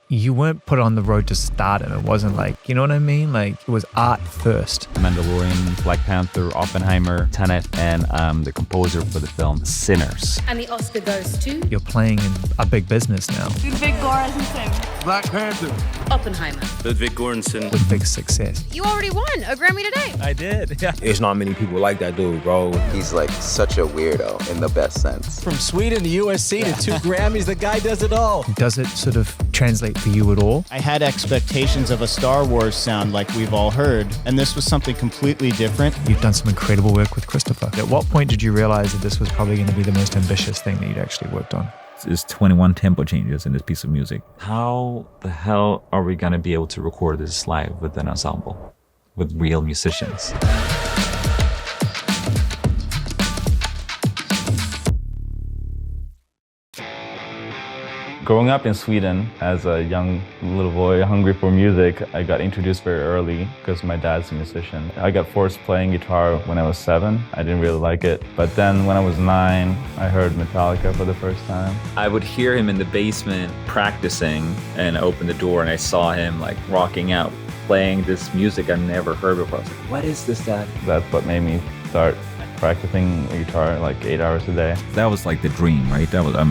you weren't put on the road to stardom. It wasn't like, you know what I mean? Like, it was art first. Mandalorian, Black Panther, Oppenheimer, Tenet, and the composer for the film Sinners. And the Oscar goes to You're playing in a big business now Ludwig Göransson. Black Panther. Oppenheimer. Ludwig Göransson. with big success. You already won a Grammy today. I did, yeah. There's not many people like that dude, bro. He's like such a weirdo in the best sense. From Sweden to USC to 2 Grammys, the guy does it all. Does it sort of translate for you at all? I had expectations of a Star Wars sound like we've all heard, and this was something completely different. You've done some incredible work with Christopher. At what point did you realize that this was probably going to be the most ambitious thing that you'd actually worked on? There's 21 tempo changes in this piece of music. How the hell are we gonna be able to record this live with an ensemble, with real musicians? Growing up in Sweden as a young little boy hungry for music, I got introduced very early because my dad's a musician. I got forced playing guitar when I was 7. I didn't really like it. But then when I was 9, I heard Metallica for the first time. I would hear him in the basement practicing, and I opened the door and I saw him like rocking out, playing this music I never heard before. I was like, what is this, Dad? That's what made me start practicing guitar like 8 hours a day. That was like the dream, right? That was at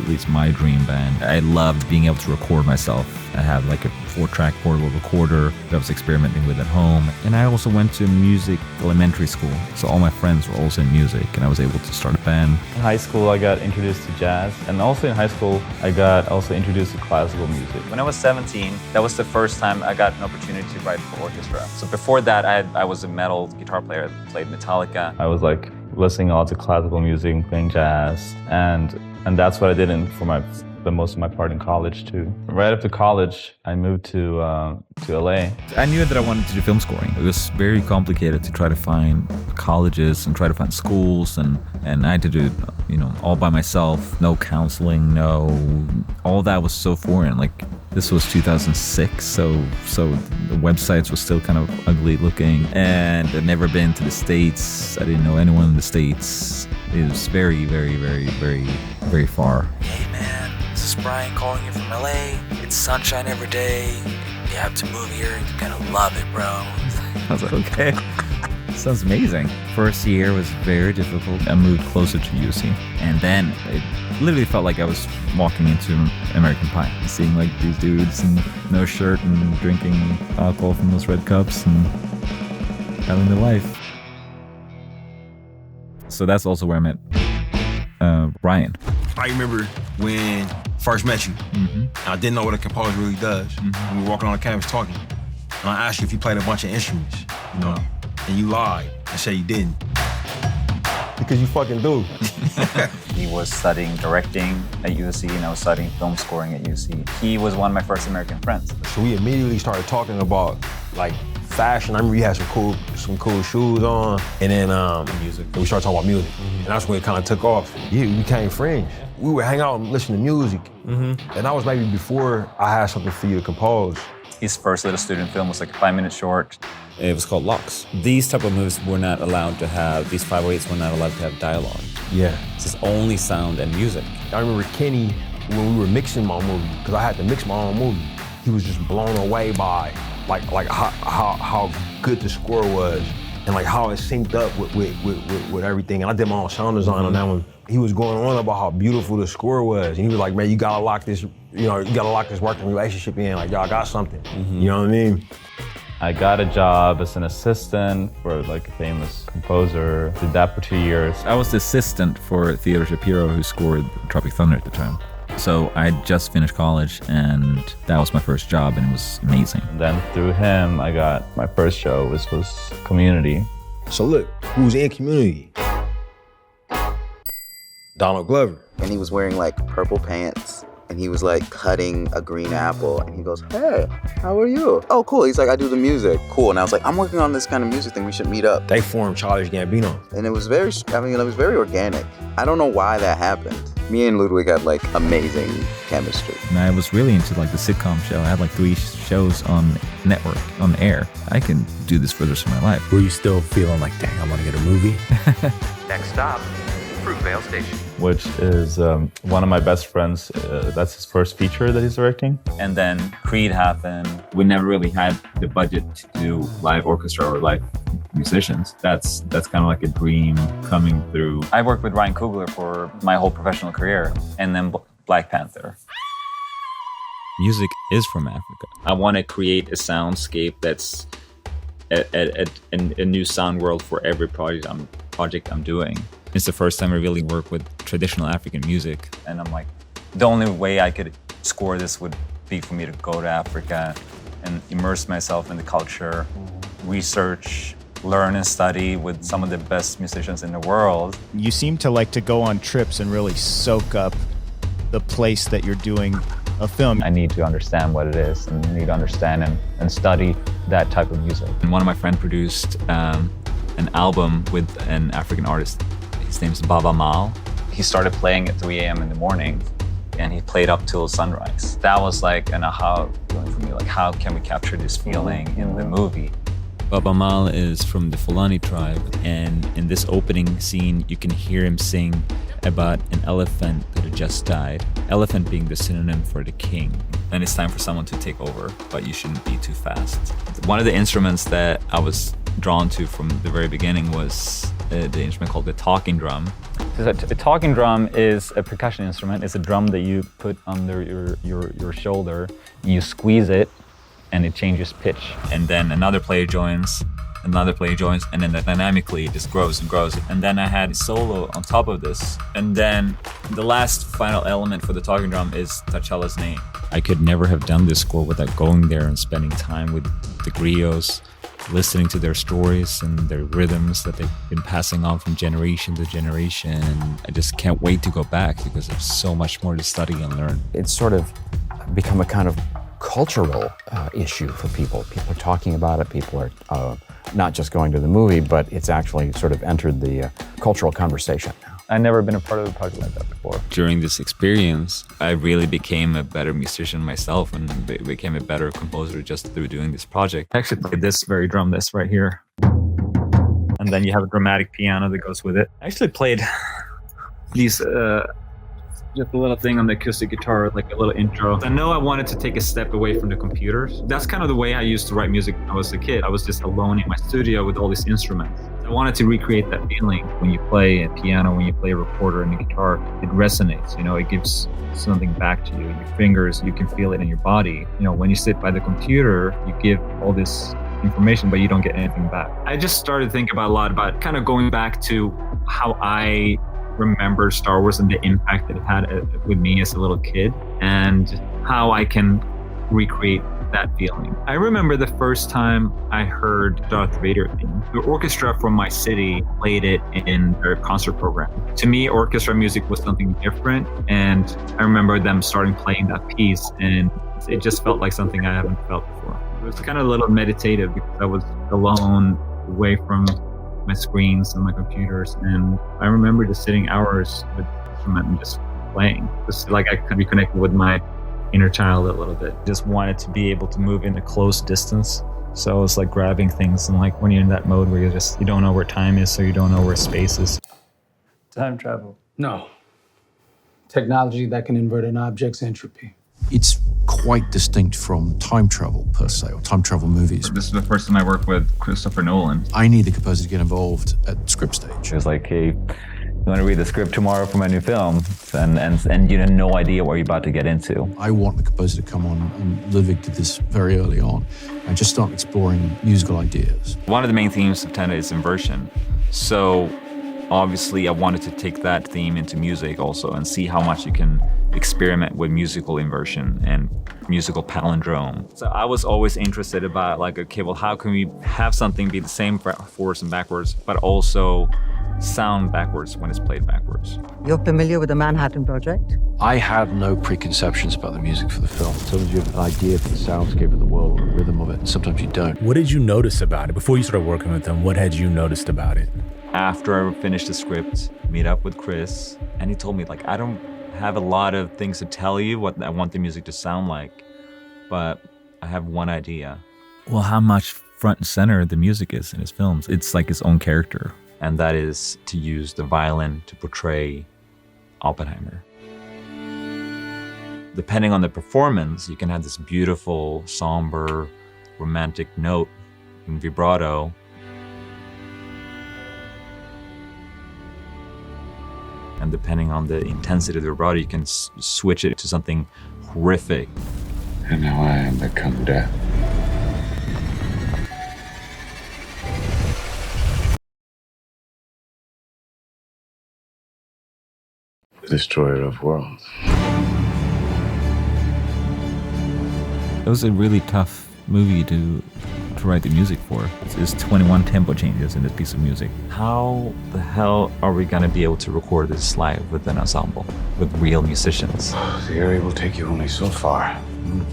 least my dream band. I loved being able to record myself. I had like a 4-track portable recorder that I was experimenting with at home. And I also went to music elementary school. So all my friends were also in music, and I was able to start a band. In high school, I got introduced to jazz. And also in high school, I got also introduced to classical music. When I was 17, that was the first time I got an opportunity to write for orchestra. So before that, I was a metal guitar player. I played Metallica. I was like listening a lot to classical music, playing jazz. And that's what I did the most of my part in college too. Right after college, I moved to LA. I knew that I wanted to do film scoring. It was very complicated to try to find colleges and try to find schools, and I had to do it, all by myself. No counseling, all that was so foreign. Like, this was 2006, so the websites were still kind of ugly looking, and I'd never been to the States. I didn't know anyone in the States. It was very, very, very, very, very far. Hey man, this is Brian calling you from LA. It's sunshine every day. You have to move here. You're gonna love it, bro. I was like, okay. Sounds amazing. First year was very difficult. I moved closer to UC, and then it literally felt like I was walking into American Pie, seeing like these dudes in no shirt and drinking alcohol from those red cups and having the life. So that's also where I met Ryan. I remember when first met you. Mm-hmm. I didn't know what a composer really does. Mm-hmm. We were walking on the campus talking, and I asked you if you played a bunch of instruments, and you lied and said you didn't. Because you fucking do. He was studying directing at USC, and I was studying film scoring at USC. He was one of my first American friends. So we immediately started talking about like fashion. I remember you had some cool shoes on, and then music. And we started talking about music, and that's when it kind of took off. Yeah, we became friends. We would hang out and listen to music, and that was maybe before I had something for you to compose. His first little student film was like a 5-minute short. It was called Locks. These type of movies were not allowed to have, these 508s were not allowed to have dialogue. Yeah. It's only sound and music. I remember Kenny, when we were mixing my movie, because I had to mix my own movie, he was just blown away by like how good the score was, and like how it synced up with everything. And I did my own sound design on that one. He was going on about how beautiful the score was, and he was like, man, you gotta lock this working relationship in, like y'all got something. You know what I mean? I got a job as an assistant for like a famous composer. Did that for 2 years. I was the assistant for Theodore Shapiro, who scored Tropic Thunder at the time. So I just finished college, and that was my first job, and it was amazing. And then through him, I got my first show, which was Community. So look, who's in Community? Donald Glover. And he was wearing like purple pants, and he was like cutting a green apple, and he goes, hey, how are you? Oh, cool. He's like, I do the music. Cool. And I was like, I'm working on this kind of music thing. We should meet up. They formed Childish Gambino. And it was very organic. I don't know why that happened. Me and Ludwig had like amazing chemistry. And I was really into like the sitcom show. I had like 3 shows on network, on air. I can do this for the rest of my life. Were you still feeling like, dang, I want to get a movie? Next stop, Fruitvale Station. which is one of my best friends. That's his first feature that he's directing. And then Creed happened. We never really had the budget to do live orchestra or live musicians. That's kind of like a dream coming through. I worked with Ryan Coogler for my whole professional career, and then Black Panther. Music is from Africa. I want to create a soundscape that's a new sound world for every project I'm doing. It's the first time I really work with traditional African music. And I'm like, the only way I could score this would be for me to go to Africa and immerse myself in the culture, research, learn and study with some of the best musicians in the world. You seem to like to go on trips and really soak up the place that you're doing a film. I need to understand what it is and need to understand and study that type of music. And one of my friends produced an album with an African artist. His name's Baba Mal. He started playing at 3 a.m. in the morning and he played up till sunrise. That was like an aha feeling for me, like how can we capture this feeling in the movie? Baba Mal is from the Fulani tribe, and in this opening scene you can hear him sing about an elephant that had just died. Elephant being the synonym for the king. And it's time for someone to take over, but you shouldn't be too fast. One of the instruments that I was drawn to from the very beginning was the instrument called the talking drum. A talking drum is a percussion instrument. It's a drum that you put under your shoulder. You squeeze it and it changes pitch. And then another player joins, and then dynamically it just grows and grows. And then I had a solo on top of this. And then the last final element for the talking drum is T'Challa's name. I could never have done this score without going there and spending time with the griots, listening to their stories and their rhythms that they've been passing on from generation to generation. And I just can't wait to go back because there's so much more to study and learn. It's sort of become a kind of cultural issue for people. People are talking about it. People are not just going to the movie, but it's actually sort of entered the cultural conversation now. I've never been a part of a project like that before. During this experience, I really became a better musician myself and became a better composer just through doing this project. I actually played this very drum, this right here. And then you have a dramatic piano that goes with it. I actually played these, just a little thing on the acoustic guitar, like a little intro. I know I wanted to take a step away from the computers. That's kind of the way I used to write music when I was a kid. I was just alone in my studio with all these instruments. I wanted to recreate that feeling when you play a piano, when you play a recorder and a guitar. It resonates, it gives something back to you. Your fingers, you can feel it in your body. When you sit by the computer, you give all this information, but you don't get anything back. I just started thinking a lot about kind of going back to how I remember Star Wars and the impact that it had with me as a little kid and how I can recreate that feeling. I remember the first time I heard Darth Vader theme. The orchestra from my city played it in their concert program. To me, orchestra music was something different, and I remember them starting playing that piece, and it just felt like something I haven't felt before. It was kind of a little meditative because I was alone, away from my screens and my computers, and I remember just sitting hours with the instrument and just playing. Just like I could be connected with my inner child a little bit. Just wanted to be able to move in a close distance. So it's like grabbing things, and like when you're in that mode where you don't know where time is, so you don't know where space is. Time travel. No. Technology that can invert an object's entropy. It's quite distinct from time travel per se, or time travel movies. This is the first time I worked with Christopher Nolan. I need the composer to get involved at script stage. It was like, hey, you want to read the script tomorrow for my new film? And you have no idea what you're about to get into. I want the composer to come on, and Ludwig did this very early on, and just start exploring musical ideas. One of the main themes of Tenet is inversion. So obviously I wanted to take that theme into music also and see how much you can experiment with musical inversion and musical palindrome. So I was always interested about like, okay, well, how can we have something be the same forwards and backwards, but also sound backwards when it's played backwards? You're familiar with the Manhattan Project? I had no preconceptions about the music for the film. Sometimes you have an idea for the soundscape of the world or the rhythm of it, and sometimes you don't. What did you notice about it? Before you started working with them, what had you noticed about it? After I finished the script, meet up with Chris, and he told me, like, I don't have a lot of things to tell you what I want the music to sound like, but I have one idea. Well, how much front and center the music is in his films. It's like his own character. and that is to use the violin to portray Oppenheimer. Depending on the performance, you can have this beautiful, somber, romantic note in vibrato. And depending on the intensity of the vibrato, you can switch it to something horrific. And now I am become death. The destroyer of worlds. It was a really tough movie to write the music for. There's 21 tempo changes in this piece of music. How the hell are we gonna be able to record this live with an ensemble, with real musicians? The area will take you only so far.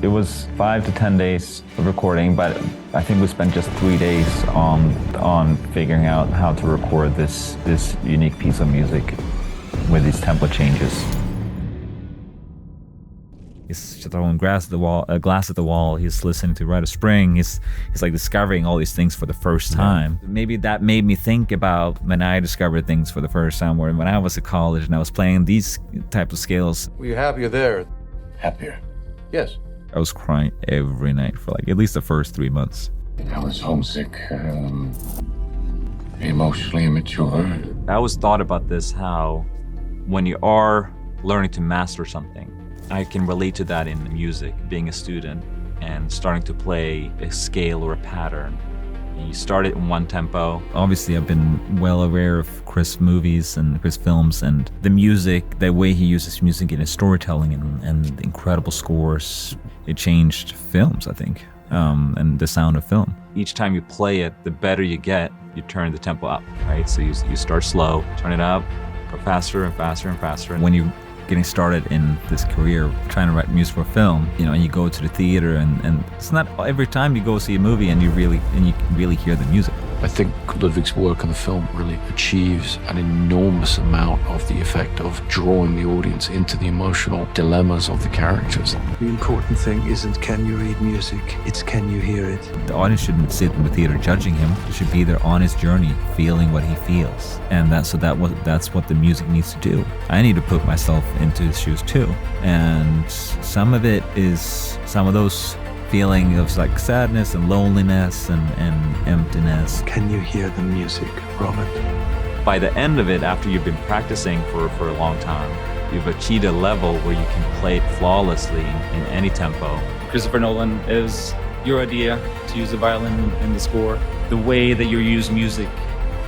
It was 5 to 10 days of recording, but I think we spent just 3 days on figuring out how to record this unique piece of music with these tempo changes. He's throwing glass at the wall. He's listening to Rite of Spring. He's like discovering all these things for the first time. Yeah. Maybe that made me think about when I discovered things for the first time, or when I was at college and I was playing these type of scales. Were you happier there? Happier? Yes. I was crying every night for like at least the first 3 months. I was homesick, emotionally immature. I always thought about this, how when you are learning to master something, I can relate to that in music, being a student and starting to play a scale or a pattern. You start it in one tempo. Obviously, I've been well aware of Chris movies and Chris films, and the music, the way he uses music in his storytelling and incredible scores, it changed films, I think, and the sound of film. Each time you play it, the better you get, you turn the tempo up, right? So you start slow, turn it up, go faster and faster and faster. And when you're getting started in this career, trying to write music for film, and you go to the theater, and it's not every time you go see a movie and you can really hear the music. I think Ludwig's work on the film really achieves an enormous amount of the effect of drawing the audience into the emotional dilemmas of the characters. The important thing isn't can you read music, it's can you hear it. The audience shouldn't sit in the theater judging him. It should be there on his journey, feeling what he feels. And that's what the music needs to do. I need to put myself into his shoes too. And some of it is some of those feeling of like sadness and loneliness and emptiness. Can you hear the music, Robert? By the end of it, after you've been practicing for a long time, you've achieved a level where you can play it flawlessly in any tempo. Christopher Nolan, is your idea to use the violin in the score. The way that you use music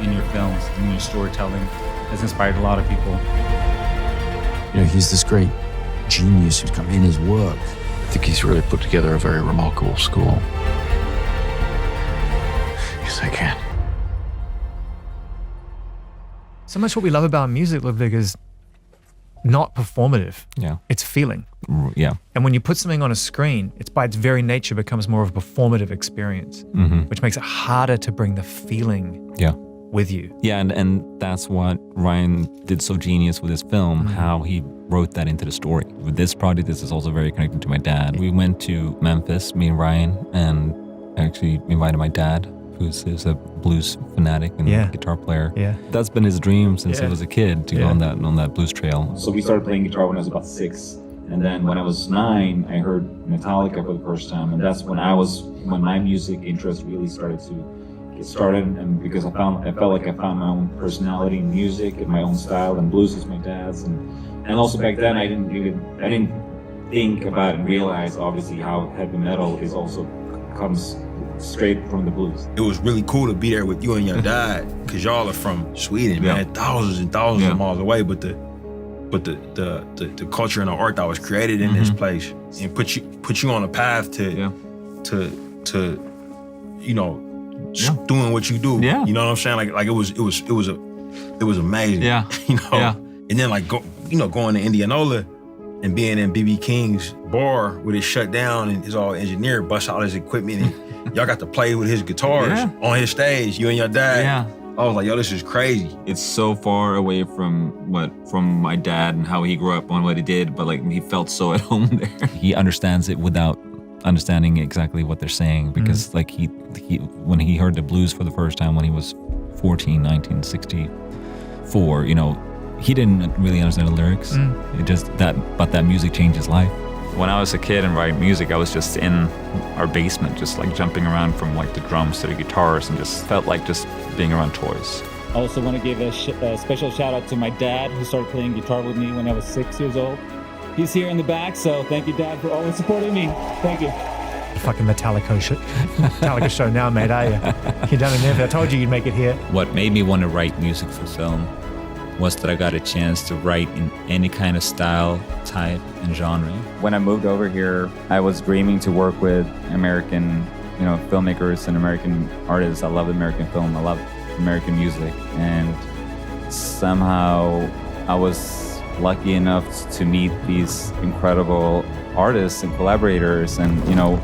in your films and in your storytelling has inspired a lot of people. He's this great genius who's come in his work. I think he's really put together a very remarkable score. Yes, I can. So much what we love about music, Ludwig, is not performative. Yeah. It's feeling. Yeah. And when you put something on a screen, it's by its very nature becomes more of a performative experience, which makes it harder to bring the feeling with you. Yeah, and that's what Ryan did so genius with his film, how he wrote that into the story. With this project, this is also very connected to my dad. We went to Memphis, me and Ryan, and actually invited my dad, who's a blues fanatic and guitar player. Yeah. That's been his dream since he was a kid, to go on that blues trail. So we started playing guitar when I was about 6. And then when I was 9, I heard Metallica for the first time. And that's when my music interest really started to get started. And because I felt like I found my own personality in music and my own style, and blues is my dad's. And also back then I didn't think about and realize obviously how heavy metal is also comes straight from the blues. It was really cool to be there with you and your dad, because y'all are from Sweden, man, thousands and thousands of miles away. But the culture and the art that was created in this place, and put you on a path to doing what you do. Yeah. You know what I'm saying? Like it was amazing. Yeah. And then going to Indianola and being in BB King's bar where it's shut down and it's all engineered, bust all his equipment, and y'all got to play with his guitars on his stage, you and your dad. Yeah. I was like, yo, this is crazy. It's so far away from my dad and how he grew up on what he did, but like he felt so at home there. He understands it without understanding exactly what they're saying, because like he when he heard the blues for the first time when he was 1964, you know, he didn't really understand the lyrics. It just but that music changed his life. When I was a kid and writing music, I was just in our basement, just like jumping around from like the drums to the guitars, and just felt like just being around toys. I also want to give a special shout out to my dad, who started playing guitar with me when I was 6 years old. He's here in the back, so thank you, Dad, for always supporting me. Thank you. Fucking Metallica show now, mate, are you? You done it never. I told you you'd make it here. What made me want to write music for film was that I got a chance to write in any kind of style, type, and genre. When I moved over here, I was dreaming to work with American, you know, filmmakers and American artists. I love American film. I love American music. And somehow I was lucky enough to meet these incredible artists and collaborators. And, you know,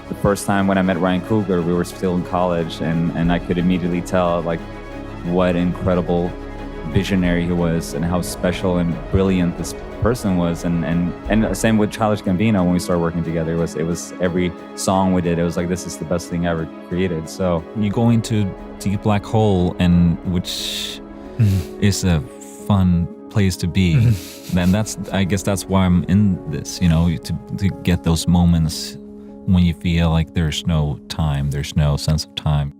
the first time when I met Ryan Coogler, we were still in college, and I could immediately tell, like, what incredible visionary he was and how special and brilliant this person was. And same with Childish Gambino. When we started working together, it was every song we did, it was like, this is the best thing ever created. So you go into deep black hole, and which is a fun place to be. And I guess that's why I'm in this, you know, to get those moments when you feel like there's no time, there's no sense of time.